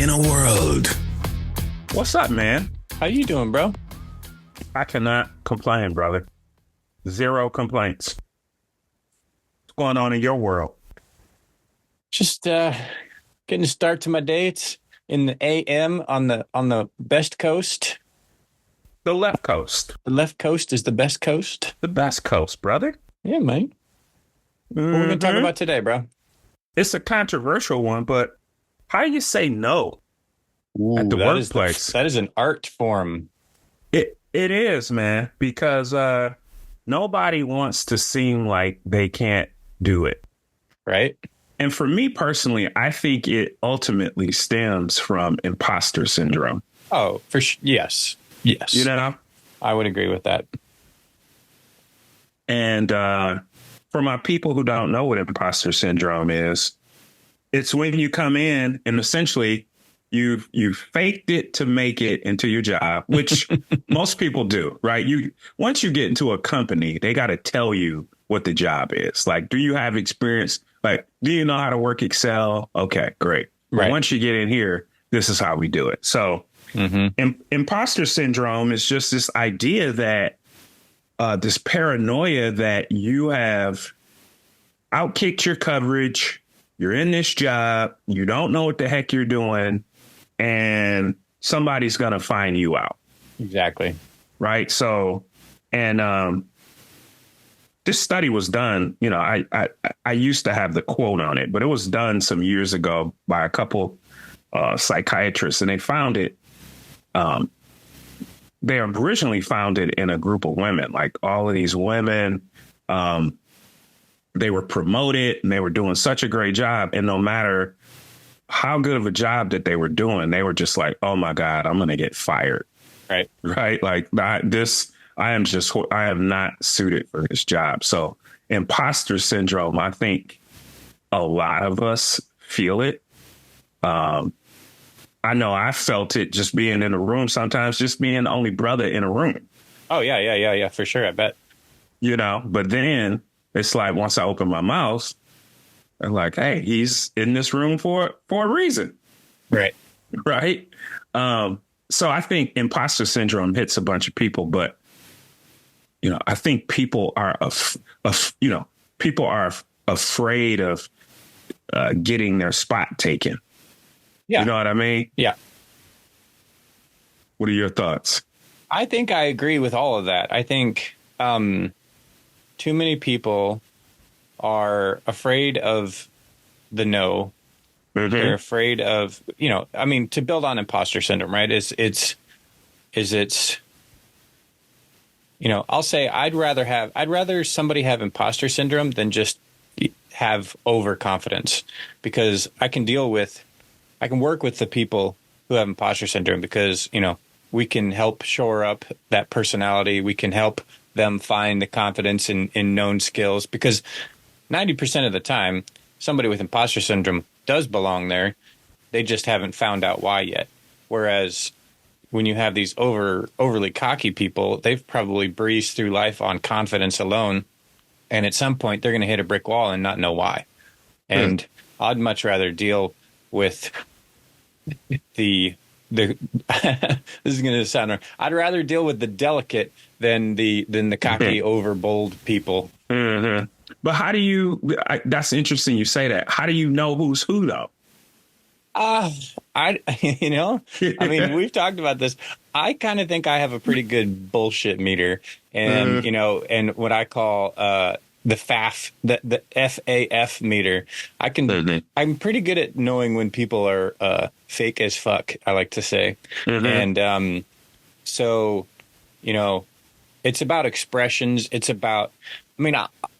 in a world. What's up, man? How you doing, bro? I cannot complain, brother. Zero complaints. What's going on in your world? Just getting a start to my day. It's in the AM on the best coast. The left coast. The left coast is the best coast. The best coast, brother. Yeah, man. What are we gonna talk about today, bro? It's a controversial one, but how do you say no at the That workplace? that is an art form. It is, man, because nobody wants to seem like they can't do it. Right? And for me personally, I think it ultimately stems from imposter syndrome. Oh, for sure. Yes. Yes. You know? I would agree with that. And for my people who don't know what imposter syndrome is, it's when you come in and essentially you faked it to make it into your job, which most people do, right? Once you get into a company, they got to tell you what the job is. Like, do you have experience? Like, do you know how to work Excel? Okay, great. Right. But once you get in here, this is how we do it. So imposter syndrome is just this idea that this paranoia that you have outkicked your coverage. You're in this job. You don't know what the heck you're doing. And somebody's going to find you out. Exactly. Right. So, and this study was done, you know, I used to have the quote on it, but it was done some years ago by a couple psychiatrists, and they found it. They originally found it in a group of women, like all of these women. They were promoted and they were doing such a great job. And no matter how good of a job that they were doing, they were just like, oh, my God, I'm going to get fired. Right. Right. Like I am not suited for this job. So imposter syndrome, I think a lot of us feel it. I know I felt it just being in a room, sometimes just being the only brother in a room. Oh, yeah, for sure. I bet. You know, but then it's like once I open my mouth, I'm like, hey, he's in this room for a reason. Right. Right. So I think imposter syndrome hits a bunch of people. But, you know, I think people are afraid of getting their spot taken. Yeah. You know what I mean? Yeah. What are your thoughts? I think I agree with all of that. I think too many people are afraid of the no. Mm-hmm. They're afraid of, you know, I mean, to build on imposter syndrome, right? It's, you know, I'll say I'd rather somebody have imposter syndrome than just have overconfidence, because I can work with the people who have imposter syndrome because, you know, we can help shore up that personality. We can help them find the confidence in known skills, because 90% of the time, somebody with imposter syndrome does belong there. They just haven't found out why yet. Whereas when you have these overly cocky people, they've probably breezed through life on confidence alone. And at some point, they're going to hit a brick wall and not know why. And I'd much rather deal with the this is going to sound wrong. I'd rather deal with the delicate than the cocky, overbold people. Mm-hmm. But how do you? That's interesting. You say that. How do you know who's who, though? You know, I mean, we've talked about this. I kind of think I have a pretty good bullshit meter, and you know, and what I call the FAF, the FAF meter. I'm pretty good at knowing when people are fake as fuck, I like to say. And so, you know, it's about expressions. It's about, I mean,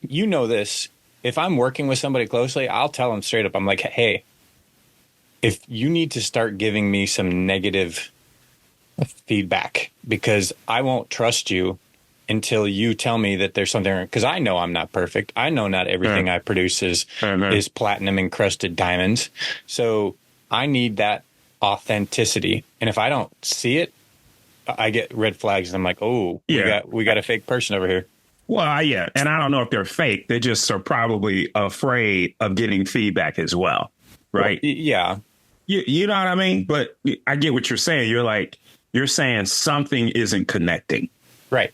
you know this. If I'm working with somebody closely, I'll tell them straight up. I'm like, hey, if you need to start giving me some negative feedback, because I won't trust you until you tell me that there's something wrong. Because I know I'm not perfect. I know not everything I produce is platinum encrusted diamonds. So I need that authenticity. And if I don't see it, I get red flags. And I'm like, oh, we got a fake person over here. Well, yeah. And I don't know if they're fake. They just are probably afraid of getting feedback as well. Right. Well, yeah. you know what I mean? But I get what you're saying. You're saying something isn't connecting. Right.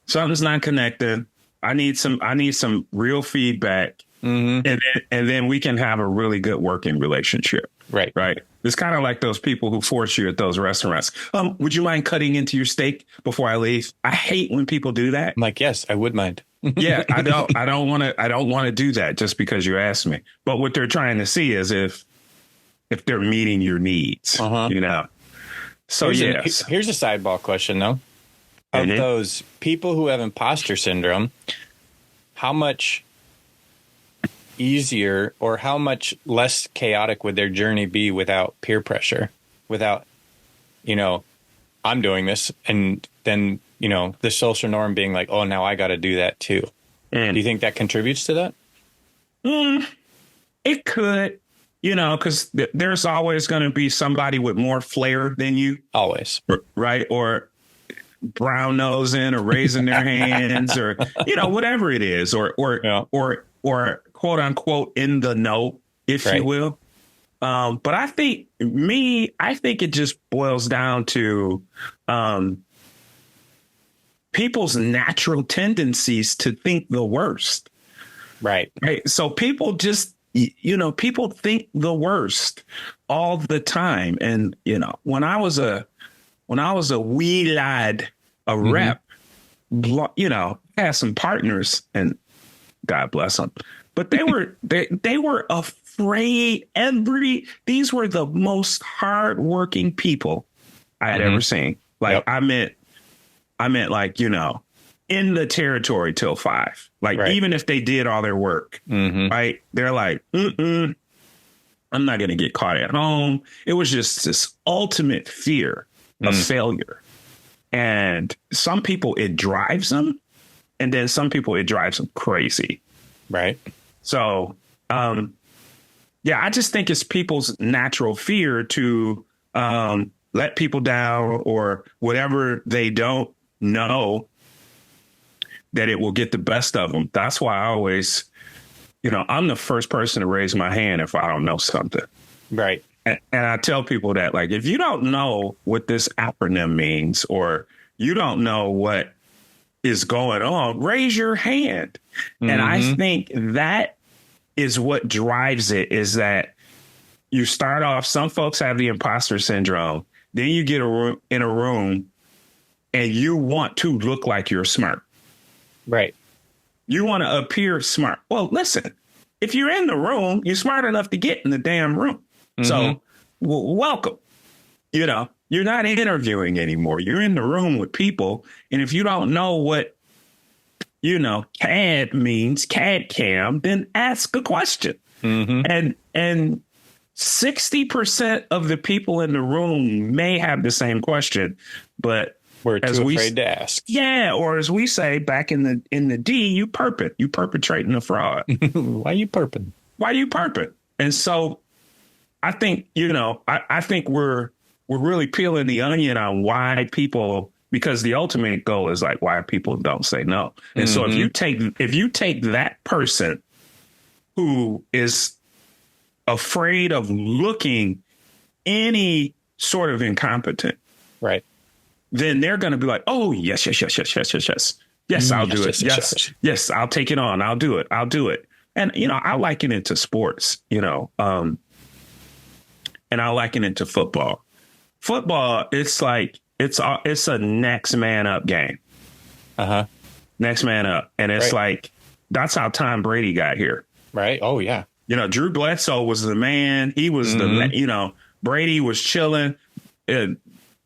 Something's not connecting. I need some real feedback. Mm-hmm. And then we can have a really good working relationship. Right. Right. It's kind of like those people who force you at those restaurants. Would you mind cutting into your steak before I leave? I hate when people do that. I'm like, yes, I would mind. Yeah, I don't want to do that just because you asked me. But what they're trying to see is if they're meeting your needs, you know. So yes. Here's a sideball question though. Of those people who have imposter syndrome, how much easier or how much less chaotic would their journey be without peer pressure, without, I'm doing this, and then, the social norm being like, oh, now I got to do that too. Do you think that contributes to that? It could, because there's always going to be somebody with more flair than you. Always. Right. Or brown nosing or raising their hands or, whatever it is, or quote unquote in the know, if you will. But I think it just boils down to people's natural tendencies to think the worst. Right. So people just, people think the worst all the time. And, when I was a wee lad, a rep, had some partners, and God bless them. But they were afraid. These were the most hardworking people I had ever seen. Like I meant like, in the territory till 5. Like even if they did all their work, right? They're like, I'm not going to get caught at home. It was just this ultimate fear of failure. And some people, it drives them. And then some people, it drives them crazy. Right. So, I just think it's people's natural fear to let people down or whatever they don't know, that it will get the best of them. That's why I always, I'm the first person to raise my hand if I don't know something. Right. And I tell people that, like, if you don't know what this acronym means or you don't know what is going on, raise your hand. And I think that is what drives it, is that you start off, some folks have the imposter syndrome. Then you get in a room and you want to look like you're smart. Right. You want to appear smart. Well, listen, if you're in the room, you're smart enough to get in the damn room. So welcome. You're not interviewing anymore. You're in the room with people. And if you don't know what, CAD means, CAD cam, then ask a question. And 60% of the people in the room may have the same question, but we're too afraid to ask. Yeah. Or as we say back in the D, you perpetrating a fraud. Why you perping? Why you perping? And so I think, I think we're really peeling the onion on why people, because the ultimate goal is like why people don't say no. And so if you take that person who is afraid of looking any sort of incompetent, right, then they're going to be like, oh, yes. Yes, I'll do it. Yes, I'll take it on. I'll do it. And, I liken it to sports, and I liken it to football. Football, it's like, it's a next man up game. Next man up. And it's like, that's how Tom Brady got here. Right. Oh, yeah. Drew Bledsoe was the man. He was Brady was chilling.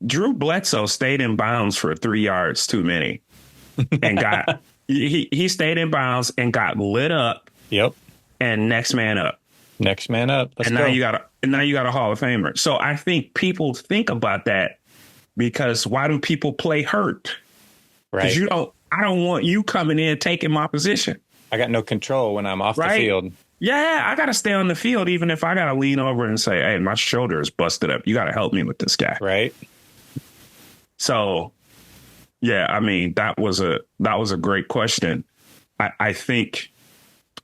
Drew Bledsoe stayed in bounds for 3 yards too many and got he stayed in bounds and got lit up. Yep. And next man up. Next man up. Let's and go. now you got a Hall of Famer. So I think people think about that because why do people play hurt? Right. Because I don't want you coming in taking my position. I got no control when I'm off the field. Yeah, I got to stay on the field, even if I got to lean over and say, hey, my shoulder is busted up. You got to help me with this guy. Right. So, yeah, I mean, that was a great question. I think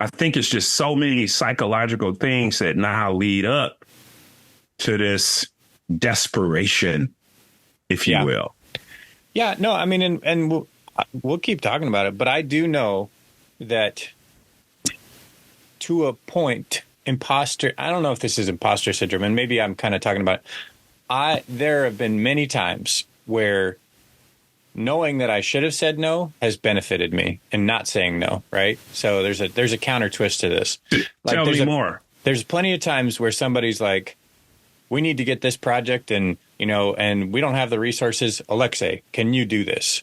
it's just so many psychological things that now lead up to this desperation, if you will. Yeah, no, I mean, and we'll keep talking about it, but I do know that to a point, I don't know if this is imposter syndrome, and maybe I'm kind of talking about, there have been many times where knowing that I should have said no has benefited me, and not saying no, right? So there's a counter twist to this. Tell me more. There's plenty of times where somebody's like, we need to get this project, and and we don't have the resources. Alexei, can you do this?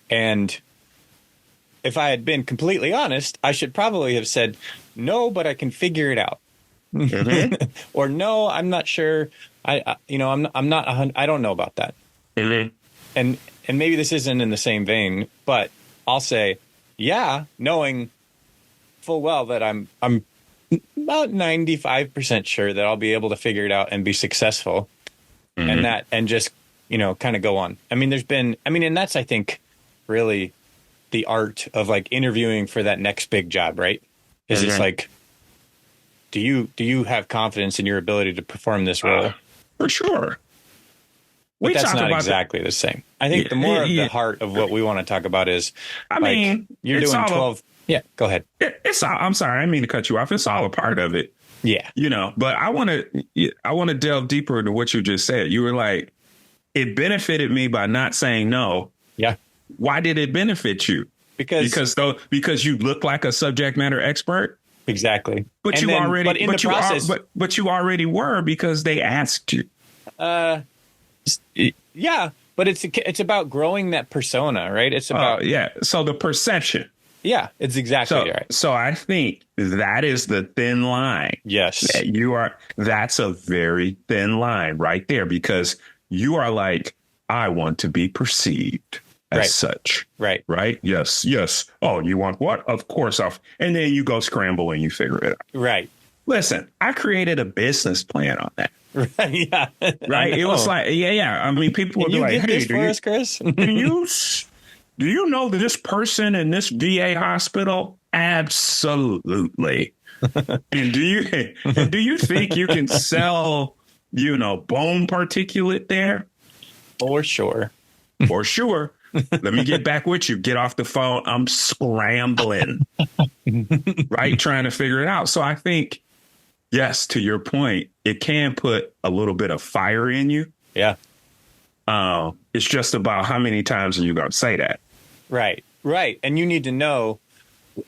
And if I had been completely honest, I should probably have said, no, but I can figure it out. Mm-hmm. Or no, I'm not sure. I'm not, I don't know about that. Mm-hmm. And maybe this isn't in the same vein, but I'll say, yeah, knowing full well that I'm about 95% sure that I'll be able to figure it out and be successful. Mm-hmm. and just, kind of go on. I mean, and that's, I think, really the art of like interviewing for that next big job, right? Is It's like, do you have confidence in your ability to perform this role? For sure. But that's not exactly the same. I think the more of the heart of what we want to talk about is, you're doing 12. Yeah, go ahead. I'm sorry, I didn't mean to cut you off. It's all a part of it. Yeah. But I want to delve deeper into what you just said. You were like, it benefited me by not saying no. Yeah. Why did it benefit you? Because you look like a subject matter expert. Exactly. But you already were, because they asked you. Yeah, but it's about growing that persona, right? It's about So the perception. Yeah, it's exactly right. So I think that is the thin line. Yes. That's a very thin line right there, because you are like, I want to be perceived as such. Right. Right. Yes. Oh, you want what? Of course. And then you go scramble and you figure it out. Right. Listen, I created a business plan on that. Right. Yeah. Right. It was like, yeah. I mean, people would be like, hey, this for us, Chris? Do you know this person in this VA hospital? Absolutely. And do you think you can sell, bone particulate there? For sure. For sure. Let me get back with you. Get off the phone. I'm scrambling. Right. Trying to figure it out. So I think, yes, to your point, it can put a little bit of fire in you. Yeah. It's just about how many times are you going to say that? Right. And you need to know,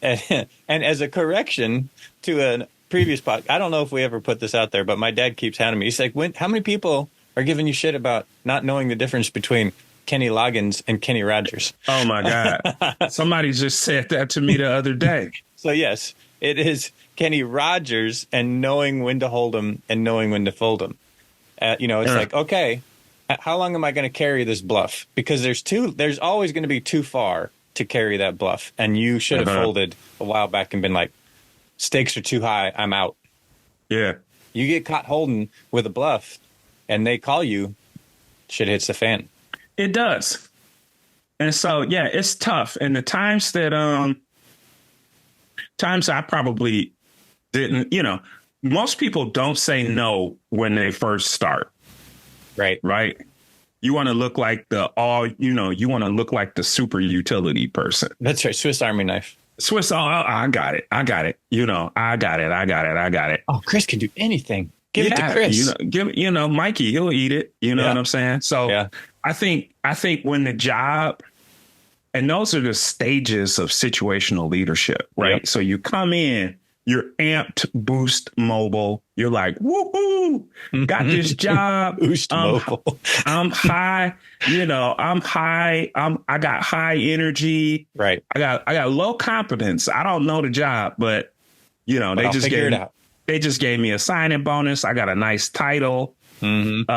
and as a correction to a previous podcast, I don't know if we ever put this out there, but my dad keeps hounding me. He's like, how many people are giving you shit about not knowing the difference between Kenny Loggins and Kenny Rogers? Oh, my God. Somebody just said that to me the other day. So, yes, it is Kenny Rogers and knowing when to hold them and knowing when to fold them. It's like, okay, how long am I going to carry this bluff? Because there's always going to be too far to carry that bluff. And you should have folded a while back and been like, stakes are too high. I'm out. Yeah. You get caught holding with a bluff and they call you, shit hits the fan. It does. And so, yeah, it's tough. And the times that, times I probably didn't, most people don't say no when they first start. Right. You want to look like you want to look like the super utility person. That's right. Swiss Army knife. I got it. I got it. Oh, Chris can do anything. Give it to Chris. Mikey, he'll eat it. You know what I'm saying? So I think when the job, and those are the stages of situational leadership, right? Yep. So you come in, you're amped, boost, mobile. You're like, woohoo, got this job. Boost mobile. I'm high. I'm high. I got high energy. Right. I got low competence. I don't know the job, but they just figure it out. They just gave me a signing bonus. I got a nice title. Mm-hmm.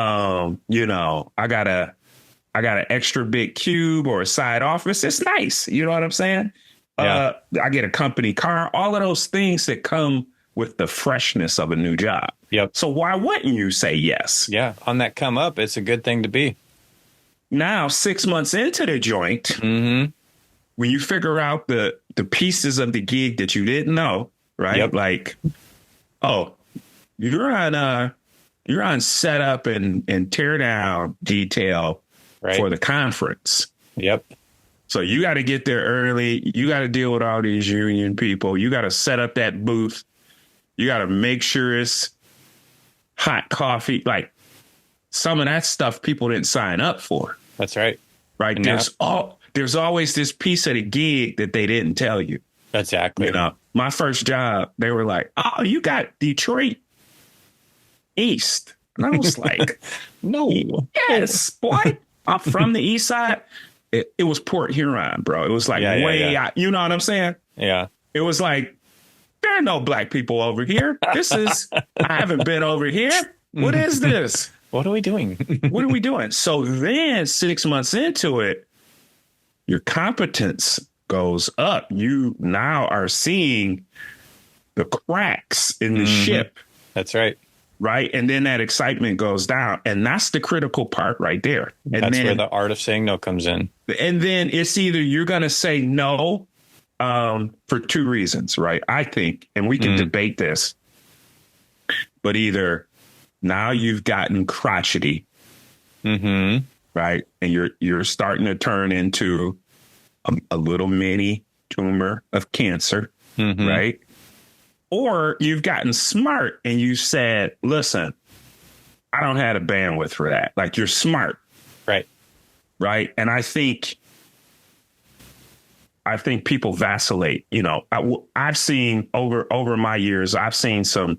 I got an extra big cube or a side office. It's nice. You know what I'm saying? Yeah. I get a company car, all of those things that come with the freshness of a new job. Yep. So why wouldn't you say yes? Yeah. On that come up, it's a good thing to be. Now, 6 months into the joint, when you figure out the pieces of the gig that you didn't know, right? Yep. Like, oh, you're on You're on setup and tear down detail for the conference. Yep. So you got to get there early. You got to deal with all these union people. You got to set up that booth. You got to make sure it's hot coffee. Like some of that stuff people didn't sign up for. That's right. Right. There's always this piece of the gig that they didn't tell you. Exactly. You know, my first job, they were like, "Oh, you got Detroit East." And I was like, no. Yes, boy. I'm from the East Side. It was Port Huron, bro. It was like out. You know what I'm saying? Yeah. It was like, there are no black people over here. I haven't been over here. What is this? What are we doing? What are we doing? So then 6 months into it, your competence goes up. You now are seeing the cracks in the ship. That's right. Right. And then that excitement goes down. And that's the critical part right there. And that's where the art of saying no comes in. And then it's either you're going to say no for two reasons, right? I think, and we can debate this, but either now you've gotten crotchety, right? And you're starting to turn into a little mini tumor of cancer, right? Or you've gotten smart and you said, listen, I don't have the bandwidth for that. Like you're smart. Right. Right. And I think people vacillate. You know, I've seen over my years, I've seen some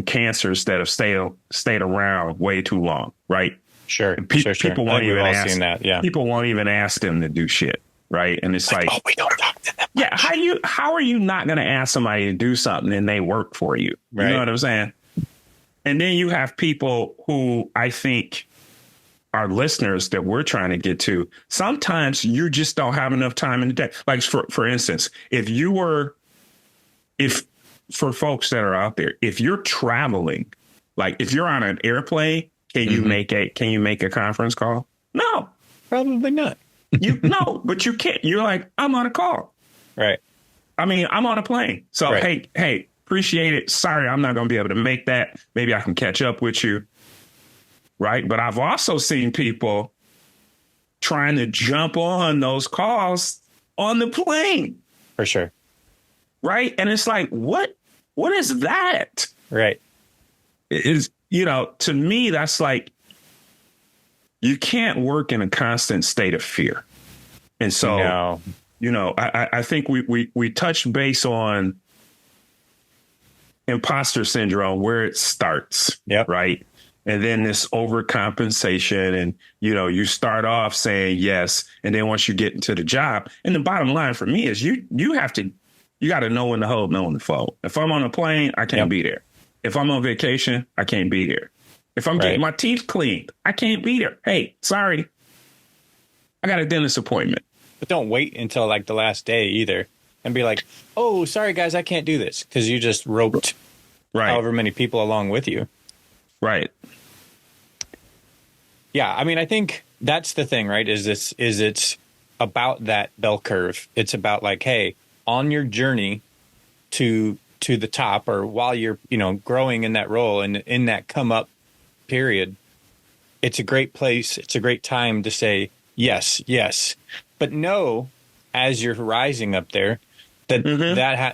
cancers that have stayed around way too long. Right. Sure. People won't even ask that. Yeah. People won't even ask them to do shit. Right. And it's like, oh, we don't talk to them. Yeah. How are you not going to ask somebody to do something and they work for you? Right. You know what I'm saying? And then you have people who I think are listeners that we're trying to get to. Sometimes you just don't have enough time in the day. Like, for instance, for folks that are out there, if you're traveling, like if you're on an airplane, can you make a conference call? No, probably not. No, but you can't. You're like, I'm on a call. Right. I mean, I'm on a plane. So, right. Hey, appreciate it. Sorry, I'm not going to be able to make that. Maybe I can catch up with you. Right. But I've also seen people trying to jump on those calls on the plane. For sure. Right. And it's like, what is that? Right. It is, to me, that's like, you can't work in a constant state of fear. And so, I think we touched base on imposter syndrome, where it starts. Yep. Right. And then this overcompensation, and, you start off saying yes. And then once you get into the job, and the bottom line for me is you got to know when to hold, know when to fold. If I'm on a plane, I can't be there. If I'm on vacation, I can't be there. If I'm getting my teeth cleaned, I can't be there. Hey, sorry. I got a dentist appointment. But don't wait until like the last day either and be like, oh, sorry, guys, I can't do this, because you just roped however many people along with you. Right. Yeah, I mean, I think that's the thing, right? It's about that bell curve. It's about like, hey, on your journey to the top, or while you're, growing in that role and in that come up period, it's a great place. It's a great time to say yes, but know as you're rising up there that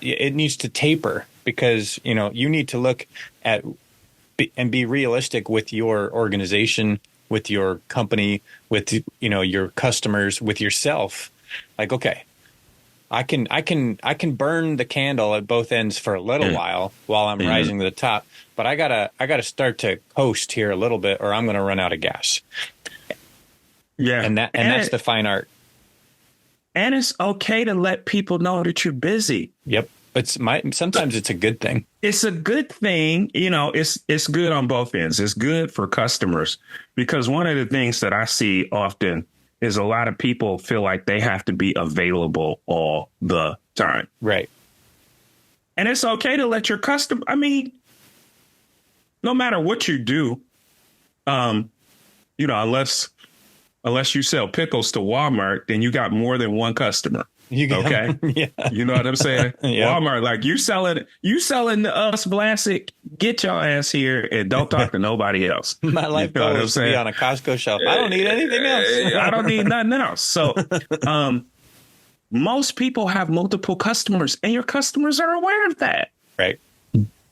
it needs to taper, because you need to look at and be realistic with your organization, with your company, with your customers, with yourself. Like, okay, I can burn the candle at both ends for a little while I'm rising to the top, but I gotta start to coast here a little bit, or I'm gonna run out of gas. Yeah, and that's the fine art. And it's okay to let people know that you're busy. Yep. Sometimes it's a good thing. It's a good thing. It's good on both ends. It's good for customers, because one of the things that I see often is a lot of people feel like they have to be available all the time. Right. And it's okay to let your customer, no matter what you do, unless you sell pickles to Walmart, then you got more than one customer. You get Okay. them. Yeah. You know what I'm saying? Yeah. Walmart, like you selling to us plastic, get your ass here and don't talk to nobody else. My You life know what goal I'm is to be saying? on a Costco shelf. I don't need anything else. I don't need nothing else. So, most people have multiple customers and your customers are aware of that. Right.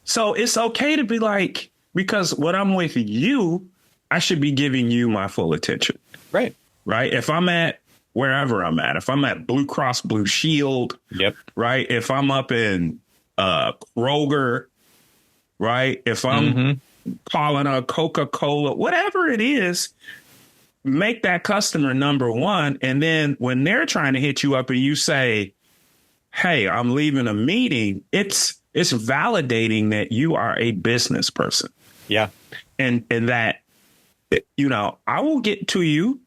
So it's okay to be like, because when I'm with you, I should be giving you my full attention. Right. Right. If I'm at wherever I'm at, if I'm at Blue Cross Blue Shield. Yep. Right. If I'm up in Kroger. Right. If I'm calling a Coca-Cola, whatever it is, make that customer number one. And then when they're trying to hit you up and you say, hey, I'm leaving a meeting, it's validating that you are a business person. Yeah. And that, you know, I will get to you,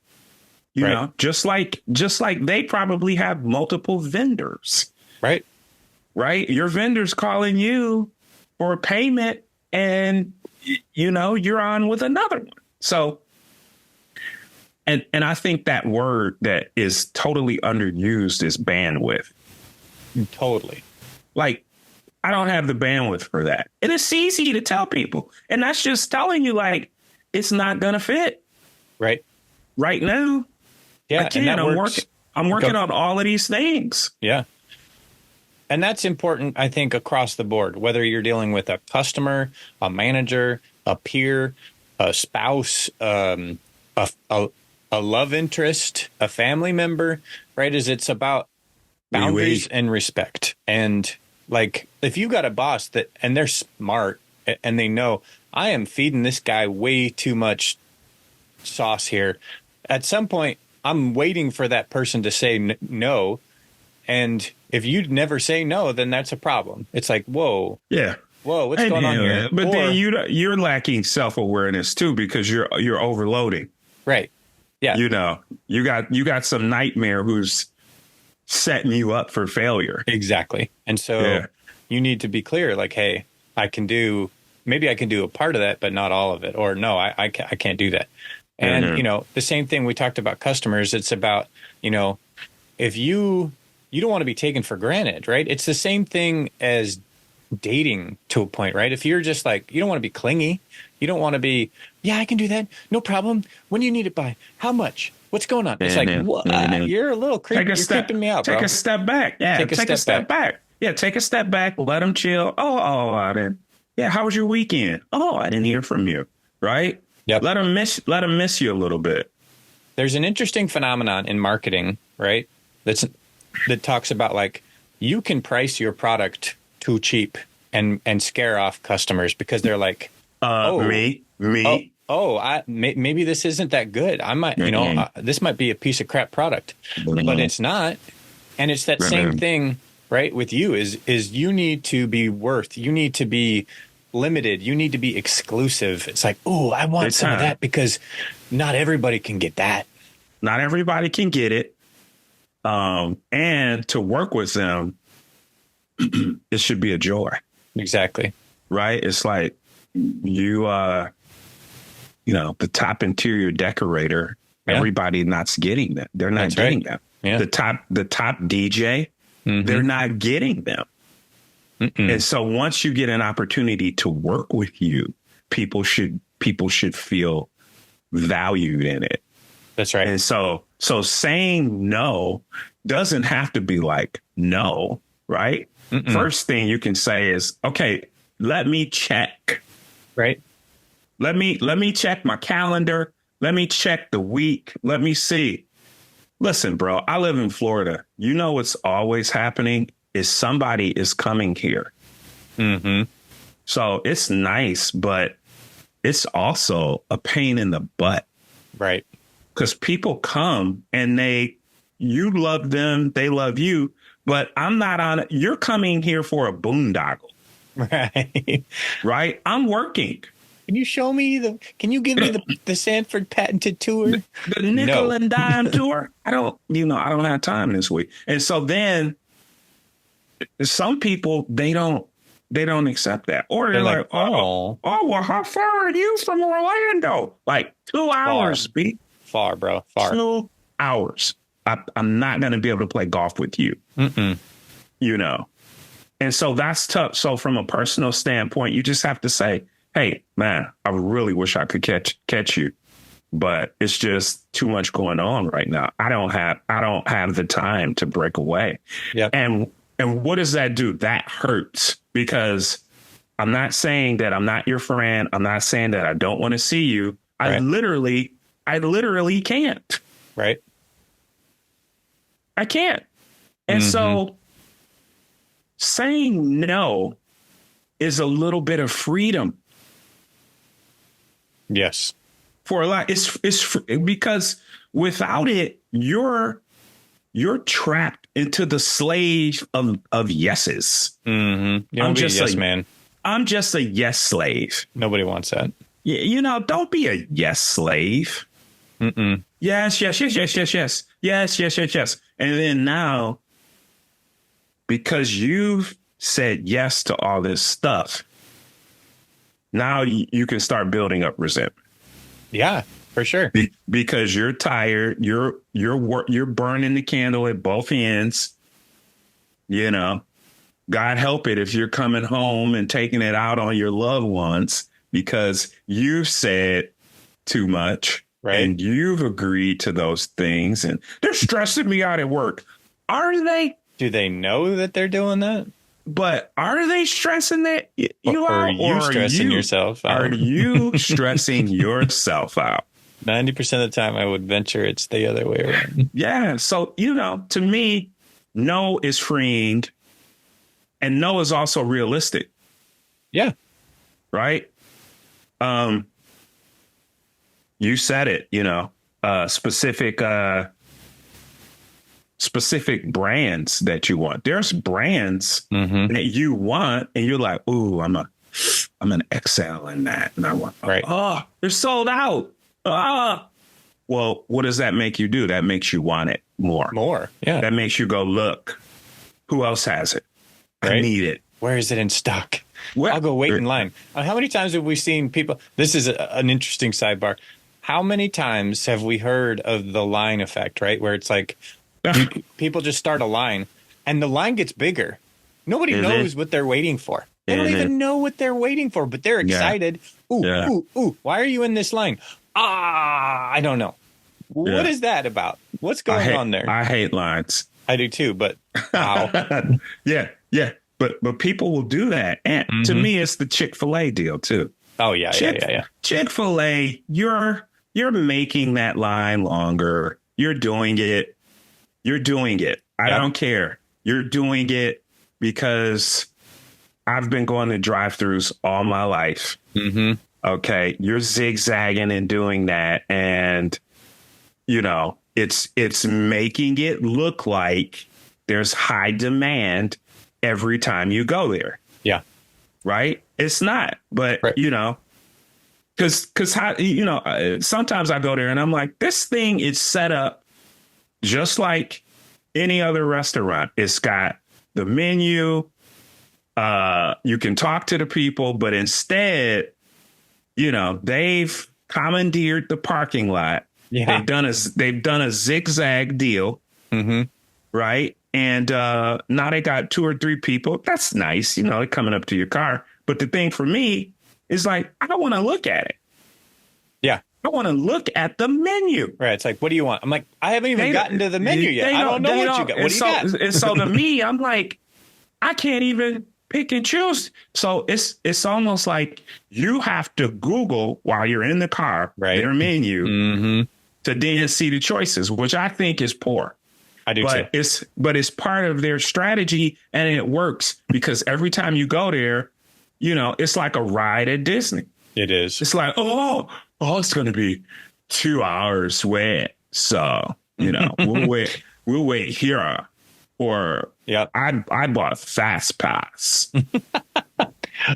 you know, just like they probably have multiple vendors. Right. Right. Your vendor's calling you for a payment and, you know, you're on with another one. So, and I think that word that is totally underused is bandwidth. Totally. Like, I don't have the bandwidth for that. And it's easy to tell people. And that's just telling you, like, it's not going to fit. Right. Right now. Yeah. I can't. I'm working on all of these things. Yeah. And that's important, I think, across the board, whether you're dealing with a customer, a manager, a peer, a spouse, a love interest, a family member, right? It's about boundaries and respect. And like, if you got a boss and they're smart and they know I am feeding this guy way too much sauce here, at some point, I'm waiting for that person to say no. And if you never say no, then that's a problem. It's like, whoa. Yeah. Whoa, what's going on here? But then you're lacking self-awareness too, because you're overloading. Right. Yeah. You know, you got some nightmare who's setting you up for failure. Exactly. And so you need to be clear, like, hey, maybe I can do a part of that, but not all of it. Or no, I can't do that. And, you know, the same thing we talked about customers. It's about, you know, if you don't want to be taken for granted, right? It's the same thing as dating to a point, right? If you're just like, you don't want to be clingy. You don't want to be, yeah, I can do that. No problem. When do you need it by? How much? What's going on? It's like, what? You're a little creepy. You're creeping me out, bro. Take a step back. Yeah, take a step back. Yeah, take a step back. Let them chill. I didn't. Yeah, how was your weekend? Oh, I didn't hear from you. Right? Yep. Let them miss you a little bit. There's an interesting phenomenon in marketing, right? That talks about, like, you can price your product too cheap and scare off customers because they're like, me. Maybe this isn't that good. I might, you know, this might be a piece of crap product, but it's not. And it's that same thing, right? With you is you need to be you need to be limited. You need to be exclusive. It's like, oh, I want some of that because not everybody can get that. Not everybody can get it. And to work with them, it should be a joy. Exactly. Right. It's like you know, the top interior decorator, everybody not getting them. They're not getting them. Yeah. The top DJ, they're not getting them. And so once you get an opportunity to work with you, people should feel valued in it. That's right. And so saying no doesn't have to be like no, right? First thing you can say is, okay, let me check. Right. Let me check my calendar. Let me check the week. Let me see. Listen, bro, I live in Florida. You know what's always happening is somebody is coming here. So it's nice, but it's also a pain in the butt. Right. Because people come and you love them, they love you, but I'm not on it. You're coming here for a boondoggle. Right. Right. I'm working. Can you show me can you give me the Sanford patented tour? The nickel and dime tour? I don't have time this week. And so then some people, they don't accept that. Or they're like, well, how far are you from Orlando? Like 2 hours, B. Far, bro. Far. 2 hours. I'm not going to be able to play golf with you. Mm-mm. You know, and so that's tough. So from a personal standpoint, you just have to say, hey, man, I really wish I could catch you, but it's just too much going on right now. I don't have the time to break away. Yeah. And what does that do? That hurts, because I'm not saying that I'm not your friend. I'm not saying that I don't want to see you. Right. I literally can't. Right. I can't. And so saying no is a little bit of freedom. Yes. For a lot. It's because without it, you're trapped into the slave of yeses. Mm-hmm. You don't be a yes man. I'm just a yes slave. Nobody wants that. Yeah, you know, don't be a yes slave. Mm-mm. Yes, yes, yes, yes, yes, yes, yes, yes, yes, yes. And then now, because you've said yes to all this stuff, now you can start building up resentment. Yeah, for sure. Because you're tired, you're burning the candle at both ends. You know, God help it if you're coming home and taking it out on your loved ones because you've said too much, right? And you've agreed to those things, and they're stressing me out at work. Are they? Do they know that they're doing that? But are they stressing that you or out? Are you stressing yourself out? Are you stressing yourself out? 90% of the time, I would venture it's the other way around. Yeah. So, you know, to me, no is freeing, and no is also realistic. Yeah. Right. You said it, you know, specific brands that you want. There's brands that you want, and you're like, ooh, I'm an excel in that. And I want, right. Oh, they're sold out. Well, what does that make you do? That makes you want it more. More. Yeah. That makes you go, look, who else has it? Right? I need it. Where is it in stock? Well, I'll go wait in line. How many times have we seen people? This is an interesting sidebar. How many times have we heard of the line effect, right? Where it's like people just start a line and the line gets bigger. Nobody knows what they're waiting for. They don't even know what they're waiting for, but they're excited. Yeah. Ooh. Why are you in this line? I don't know. What is that about? What's going on there? I hate lines. I do too, but wow. Yeah. But people will do that. And to me, it's the Chick-fil-A deal too. Oh, yeah. Chick-fil-A, you're making that line longer. You're doing it. I don't care. You're doing it because I've been going to drive-thrus all my life. Mm-hmm. Okay. You're zigzagging and doing that. And, you know, it's making it look like there's high demand every time you go there. Yeah. Right. It's not. But, you know, because sometimes I go there and I'm like, this thing is set up just like any other restaurant. It's got the menu. You can talk to the people, but instead, you know, they've commandeered the parking lot. Yeah. They've done a zigzag deal. Mm-hmm. Right. And now they got 2 or 3 people. That's nice. You know, coming up to your car. But the thing for me is like, I don't want to look at it. Yeah. I want to look at the menu. Right. It's like, what do you want? I'm like, I haven't even gotten to the menu yet. I don't know what you got. What do you got? And so to me, I'm like, I can't even pick and choose. So it's almost like you have to Google while you're in the car, their menu to then see the choices, which I think is poor. I do too. It's part of their strategy, and it works because every time you go there, you know, it's like a ride at Disney. It is. It's like, it's going to be 2 hours wait. So, you know, we'll wait here. Or I bought a fast pass.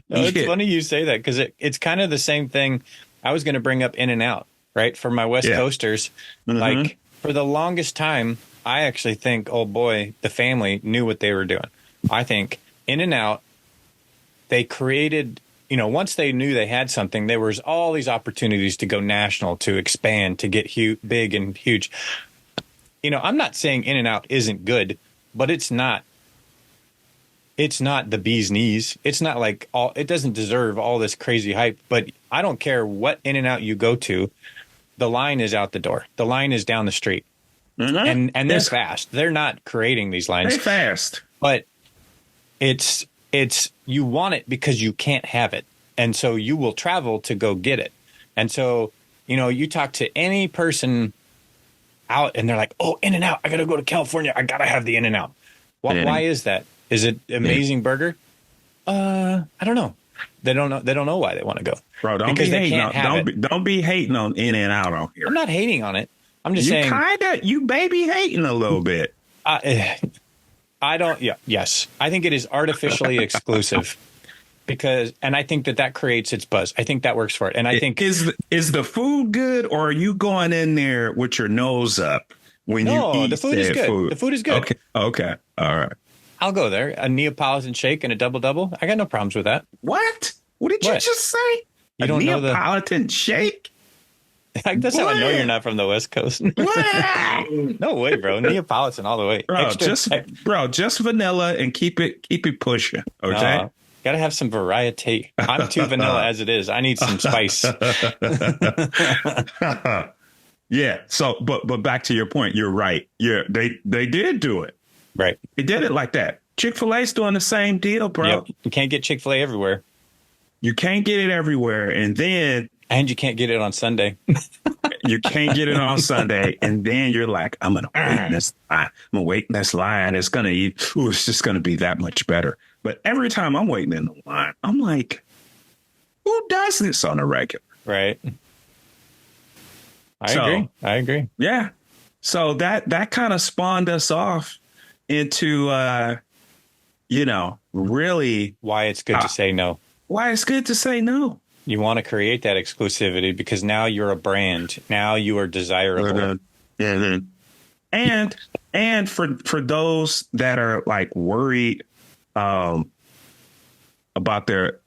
It's funny you say that because it's kind of the same thing. I was going to bring up In-N-Out, right? For my West Coasters. Like for the longest time, I actually think, oh boy, the family knew what they were doing. I think In-N-Out, they created, you know, once they knew they had something, there was all these opportunities to go national, to expand, to get big and huge. I'm not saying In-N-Out isn't good, but it's not the bee's knees. It's not like it doesn't deserve all this crazy hype, but I don't care what In-N-Out you go to. The line is out the door. The line is down the street. Mm-hmm. And they're fast. They're not creating these lines. They're fast. But it's you want it because you can't have it. And so you will travel to go get it. And so, you talk to any person out and they're like, "Oh, In-N-Out. I got to go to California. I got to have the In-N-Out." Why is that? Is it amazing burger? I don't know. They don't know. They don't know why they want to go. Bro, don't be hating. Don't be hating on In-N-Out on here. I'm not hating on it. I'm just saying. You baby hating a little bit. I don't. Yeah. Yes. I think it is artificially exclusive and I think that creates its buzz. I think that works for it. And I think is the food good, or are you going in there with your nose up when you eat the food is good. Food? The food is good. Okay. All right. I'll go there. A Neapolitan shake and a double. I got no problems with that. What? What did you just say? You don't know Neapolitan shake? That's how I know you're not from the West Coast. No way, bro. Neapolitan all the way. Bro, just vanilla and keep it pushing. Okay. Gotta have some variety. I'm too vanilla as it is. I need some spice. Yeah. So, but back to your point, you're right. Yeah, they did do it. Right. They did it like that. Chick-fil-A's doing the same deal, bro. Yep. You can't get Chick-fil-A everywhere. You can't get it everywhere, and you can't get it on Sunday. You can't get it on Sunday, and then you're like, I'm gonna wait in this line. I'm gonna wait in this line. It's just gonna be that much better. But every time I'm waiting in the line, I'm like, who does this on a regular? Right. I agree. Yeah. So that kind of spawned us off into really why it's good to say no. Why it's good to say no. You want to create that exclusivity because now you're a brand. Now you are desirable. And for those that are like worried about their,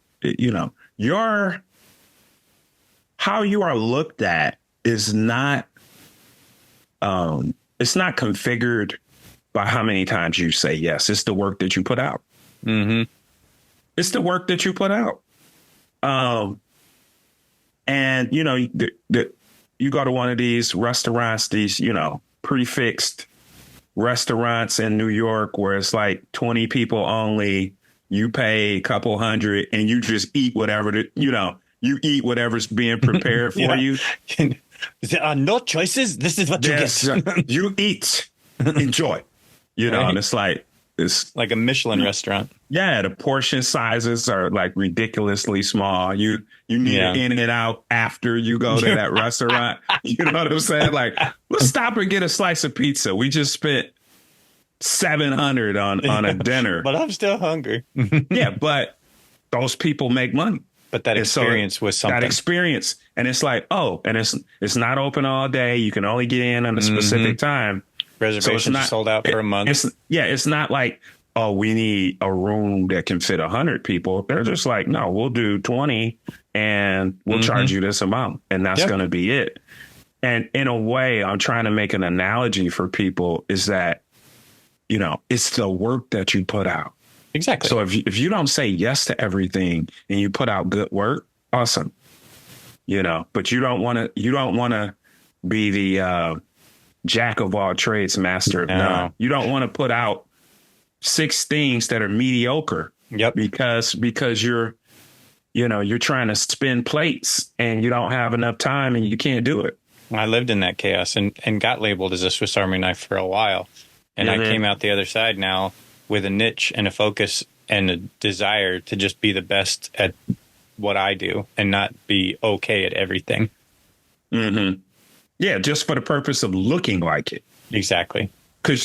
how you are looked at is not, it's not configured by how many times you say yes. It's the work that you put out. Mm-hmm. It's the work that you put out. And, you go to one of these restaurants, these, prefixed restaurants in New York where it's like 20 people only, you pay a couple hundred and you just eat whatever, you eat whatever's being prepared for you. There are no choices. This is what you get. You eat, enjoy, right? And it's like a Michelin restaurant. Yeah, the portion sizes are like ridiculously small. You need to in and out after you go to that restaurant. You know what I'm saying? Like, let's stop and get a slice of pizza. We just spent $700 on a dinner. But I'm still hungry. Yeah, but those people make money. But that experience was something. That experience. And it's like, and it's not open all day. You can only get in on a specific time. Reservations are sold out for a month. It's not like, we need a room that can fit 100 people. They're just like, no, we'll do 20 and we'll charge you this amount. And that's going to be it. And in a way, I'm trying to make an analogy for people is that, it's the work that you put out. Exactly. So if you don't say yes to everything and you put out good work, awesome. But you don't want to be the jack of all trades, master of none. You don't want to put out 6 things that are mediocre. Yep. Because you're trying to spin plates and you don't have enough time and you can't do it. I lived in that chaos and got labeled as a Swiss Army knife for a while. And I came out the other side now with a niche and a focus and a desire to just be the best at what I do and not be okay at everything. Mm-hmm. Yeah, just for the purpose of looking like it. Exactly.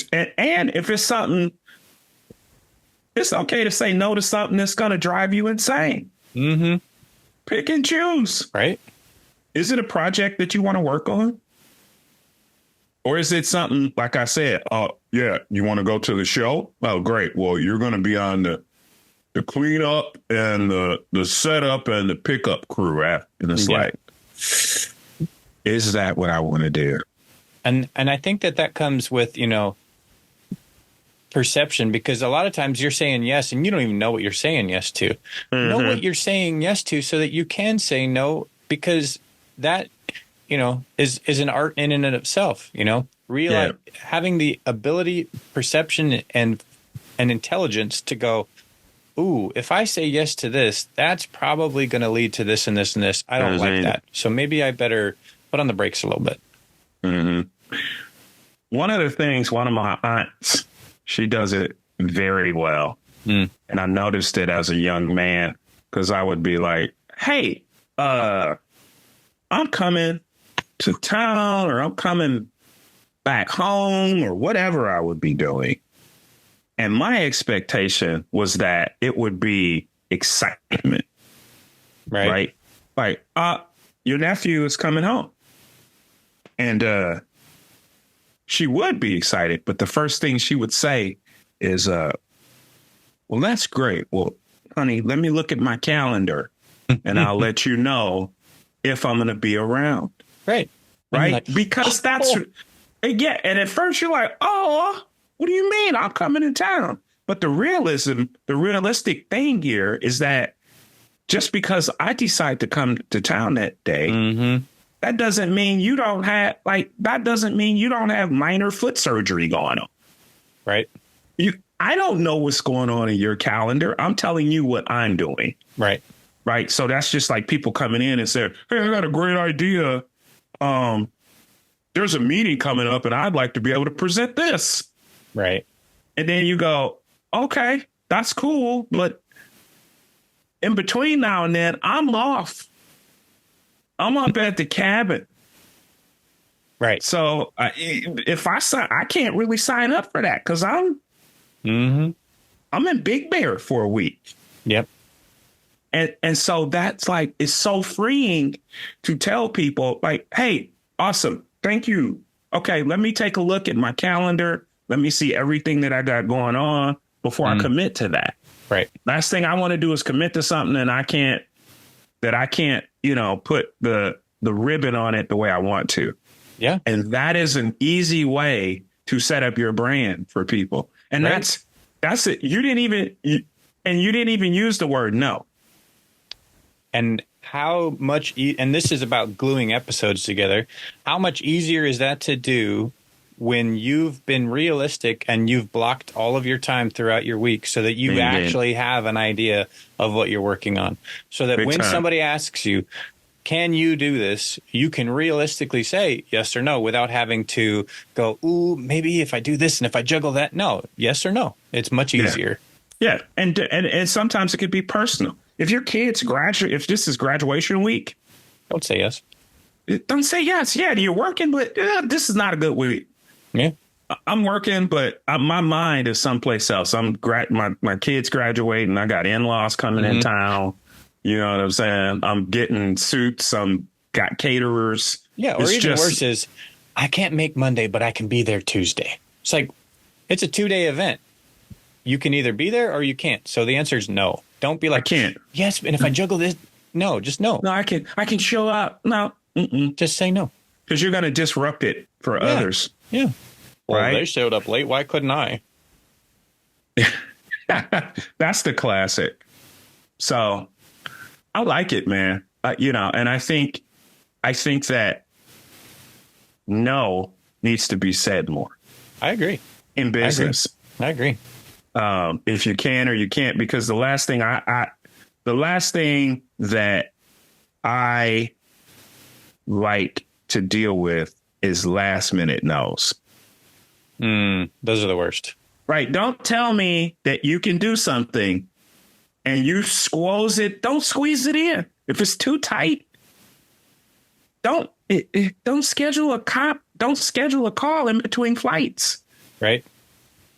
And if it's something, it's okay to say no to something that's going to drive you insane. Mm-hmm. Pick and choose. Right. Is it a project that you want to work on? Or is it something, like I said, you want to go to the show? Oh, great. Well, you're going to be on the cleanup and the setup and the pickup crew. And it's like, is that what I want to do? And I think that comes with, perception, because a lot of times you're saying yes and you don't even know what you're saying yes to. Know what you're saying yes to so that you can say no, because that, is an art in and of itself, realize having the ability, perception and intelligence to go, ooh, if I say yes to this, that's probably going to lead to this and this and this. I don't like that. So maybe I better put on the brakes a little bit. Mm-hmm. One of the things, one of my aunts, she does it very well. And I noticed it as a young man, because I would be like, hey, I'm coming to town, or I'm coming back home, or whatever I would be doing. And my expectation was that it would be excitement. Right? Like, your nephew is coming home. And she would be excited, but the first thing she would say is, well, that's great. Well, honey, let me look at my calendar and I'll let you know if I'm going to be around. Right. Like, because that's, yeah. And at first you're like, oh, what do you mean I'm coming to town? But the realistic thing here is that just because I decide to come to town that day, that doesn't mean you don't have minor foot surgery going on. Right. I don't know what's going on in your calendar. I'm telling you what I'm doing. Right. Right. So that's just like people coming in and say, hey, I got a great idea. There's a meeting coming up and I'd like to be able to present this. Right. And then you go, okay, that's cool. But in between now and then, I'm off. I'm up at the cabin. Right. So if I sign, I can't really sign up for that because I'm in Big Bear for a week. Yep. And so that's like, it's so freeing to tell people like, hey, awesome. Thank you. Okay, let me take a look at my calendar. Let me see everything that I got going on before I commit to that. Right. Last thing I want to do is commit to something and I can't, put the ribbon on it the way I want to. Yeah. And that is an easy way to set up your brand for people. And that's it. You didn't even use the word no. And how much, and this is about gluing episodes together. How much easier is that to do when you've been realistic and you've blocked all of your time throughout your week so that you actually have an idea of what you're working on, so that when somebody asks you, can you do this? You can realistically say yes or no without having to go, ooh, maybe if I do this and if I juggle that. No, yes or no. It's much easier. Yeah. And sometimes it could be personal. If your kids graduate, if this is graduation week, don't say yes. Don't say yes. Yeah, you're working, but this is not a good week. Yeah. I'm working, but my mind is someplace else. My kids graduating. I got in-laws coming in town. You know what I'm saying? I'm getting suits. Got caterers. Yeah. Or even worse is I can't make Monday, but I can be there Tuesday. It's like, it's a 2-day event. You can either be there or you can't. So the answer is no. Don't be like, I can't. Yes. And if I juggle this, no, just no. No, I can show up. No. Just say no. Because you're going to disrupt it for others. Yeah. Well, right? They showed up late. Why couldn't I? That's the classic. So I like it, man. And I think that no needs to be said more. I agree. In business. I agree. If you can or you can't, because the last thing that I like to deal with is last minute no's. Those are the worst. Right. Don't tell me that you can do something and you squeeze it. Don't squeeze it in. If it's too tight, don't schedule a call in between flights. Right.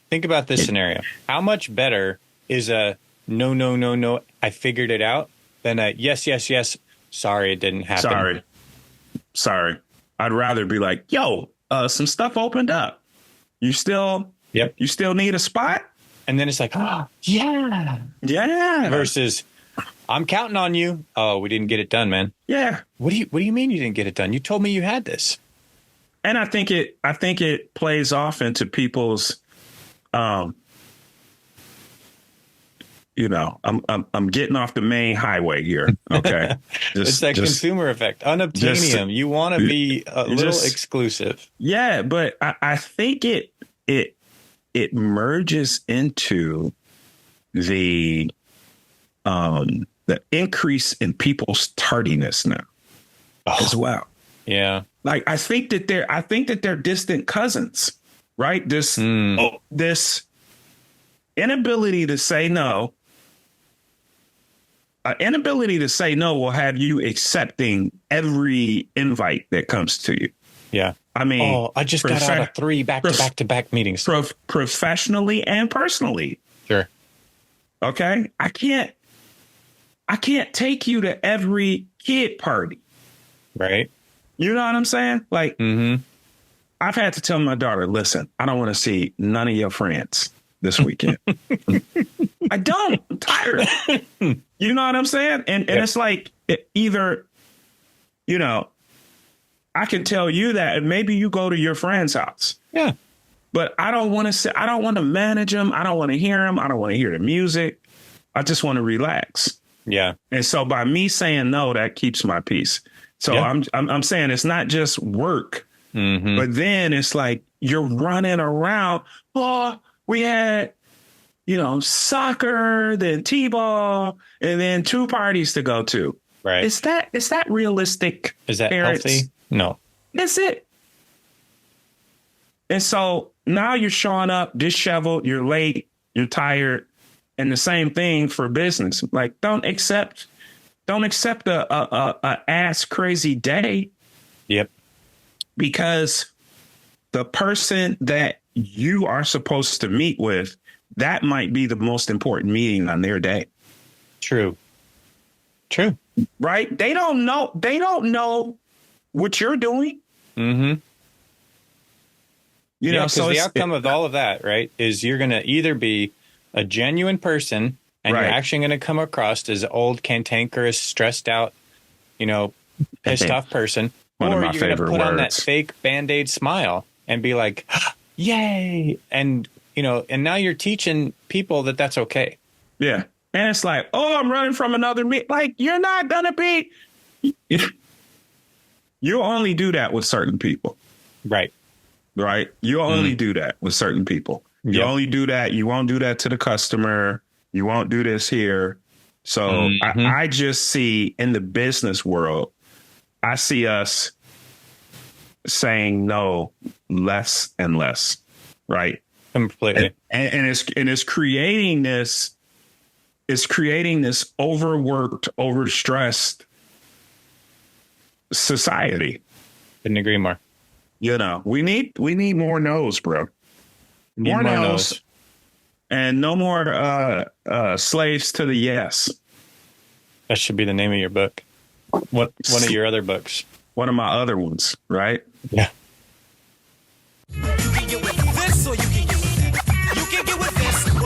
Think about this scenario. How much better is a no, I figured it out than a yes, sorry, it didn't happen. Sorry. I'd rather be like, yo, some stuff opened up. You still need a spot? And then it's like, oh, yeah. Versus, I'm counting on you. Oh, we didn't get it done, man. Yeah. What do you mean you didn't get it done? You told me you had this. And I think it plays off into people's, um, I'm getting off the main highway here. Okay. It's that consumer effect, unobtainium. You want to be a little exclusive. Yeah. But I think it merges into the increase in people's tardiness now as well. Yeah. Like, I think that they're distant cousins, right? This inability to say no. Inability to say no will have you accepting every invite that comes to you. Yeah. I mean, I just got out of 3 back-to-back meetings. Professionally and personally. Sure. Okay. I can't take you to every kid party. Right. You know what I'm saying? Like, I've had to tell my daughter, listen, I don't want to see none of your friends this weekend. I don't. I'm tired. You know what I'm saying? And it's like either, I can tell you that and maybe you go to your friend's house. Yeah. But I don't want to manage them. I don't want to hear them. I don't want to hear the music. I just want to relax. Yeah. And so by me saying no, that keeps my peace. So I'm saying it's not just work, but then it's like you're running around. Oh, we had, soccer, then T-ball, and then 2 parties to go to. Right. Is that realistic? Is that healthy? No. That's it. And so now you're showing up disheveled, you're late, you're tired, and the same thing for business. Like, don't accept a ass crazy day. Yep. Because the person that you are supposed to meet with, that might be the most important meeting on their day. True. Right? They don't know what you're doing. Mm-hmm. Because so the outcome of all of that, right, is you're going to either be a genuine person and you're actually going to come across as an old, cantankerous, stressed out, pissed off person. One or of my you're going to put on that words. fake Band-Aid smile and be like, yay. And, and now you're teaching people that that's okay. Yeah. And it's like, oh, I'm running from another meet. Like, you're not going to be. You only do that with certain people. Right. Right. You only do that with certain people. You only do that. You won't do that to the customer. You won't do this here. So I just see in the business world, I see us saying no less and less. Right. Completely. And it's creating this. It's creating this overworked, overstressed society. Couldn't agree more. We need more no's, bro. More no's. And no more slaves to the yes. That should be the name of your book. One of your other books. One of my other ones, right? Yeah.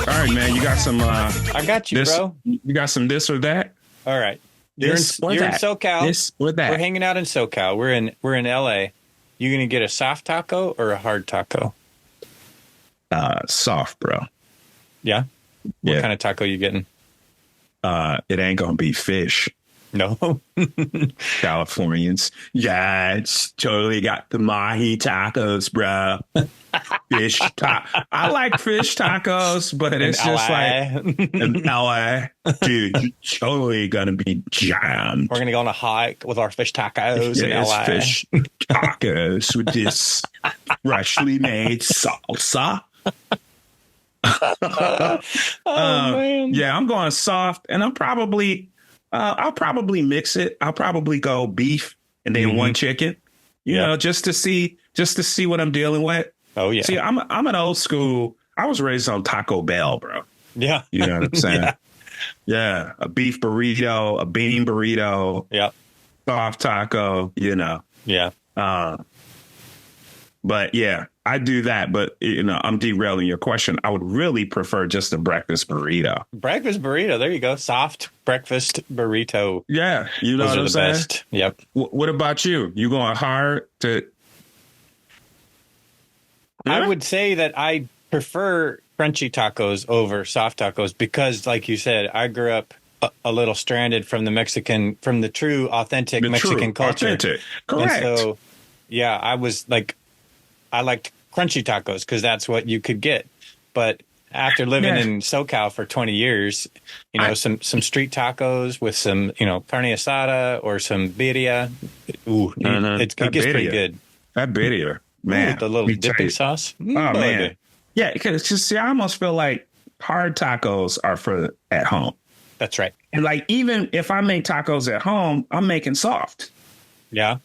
All right, man. You got some. I got you, bro. You got some this or that. All right. You're in SoCal. This or that. We're hanging out in SoCal. We're in LA. You gonna get a soft taco or a hard taco? Soft, bro. Yeah. What kind of taco you getting? It ain't gonna be fish. No. Californians. Yeah, it's totally got the mahi tacos, bro. Fish I like fish tacos, but it's just like in LA, dude, totally gonna be jammed. We're gonna go on a hike with our fish tacos in LA. Fish tacos with this freshly made salsa. Man. Yeah, I'm going soft, and I'll probably mix it. I'll probably go beef and then one chicken, you know, just to see what I'm dealing with. Oh yeah. See, I'm an old school. I was raised on Taco Bell, bro. Yeah. You know what I'm saying? Yeah. A beef burrito, a bean burrito. Yeah. Soft taco, Yeah. But yeah, I do that. But, I'm derailing your question. I would really prefer just a breakfast burrito. Breakfast burrito. There you go. Soft breakfast burrito. Yeah. You know what I'm saying? Best. Yep. What about you? You going hard to... I would say that I prefer crunchy tacos over soft tacos because, like you said, I grew up a little stranded from the true, authentic Mexican culture. Authentic. Correct. And so, yeah, I liked crunchy tacos because that's what you could get. But after living in SoCal for 20 years, some street tacos with some, carne asada or some birria, it gets pretty good. That birria, man. With the little dipping sauce. Oh, man. Yeah, because I almost feel like hard tacos are for at home. That's right. And like, even if I make tacos at home, I'm making soft. Yeah.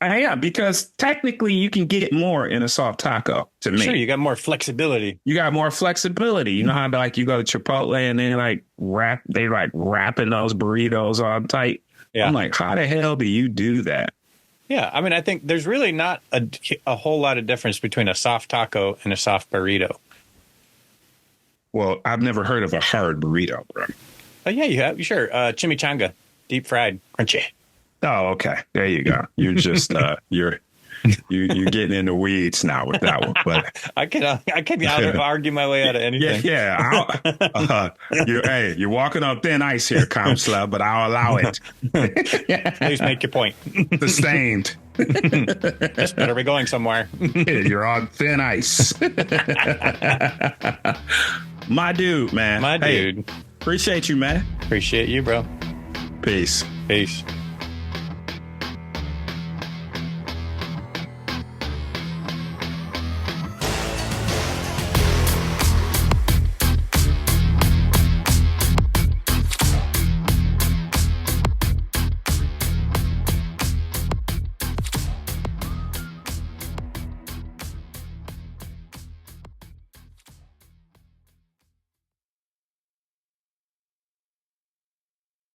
Yeah, because technically you can get more in a soft taco to me. Sure, you got more flexibility. You got more flexibility. You know how you go to Chipotle and they wrapping those burritos all tight. Yeah. I'm like, how the hell do you do that? Yeah, I mean, I think there's really not a whole lot of difference between a soft taco and a soft burrito. Well, I've never heard of a hard burrito, bro. Oh, yeah, you have. Sure. Chimichanga, deep fried, crunchy. Oh, okay. There you go. You're just you're getting in the weeds now with that one. But I can argue my way out of anything. Yeah. You're walking on thin ice here, Counselor, but I'll allow it. Please make your point. Sustained. Just better be going somewhere. You're on thin ice. My dude, man. My dude. Appreciate you, man. Appreciate you, bro. Peace. Peace.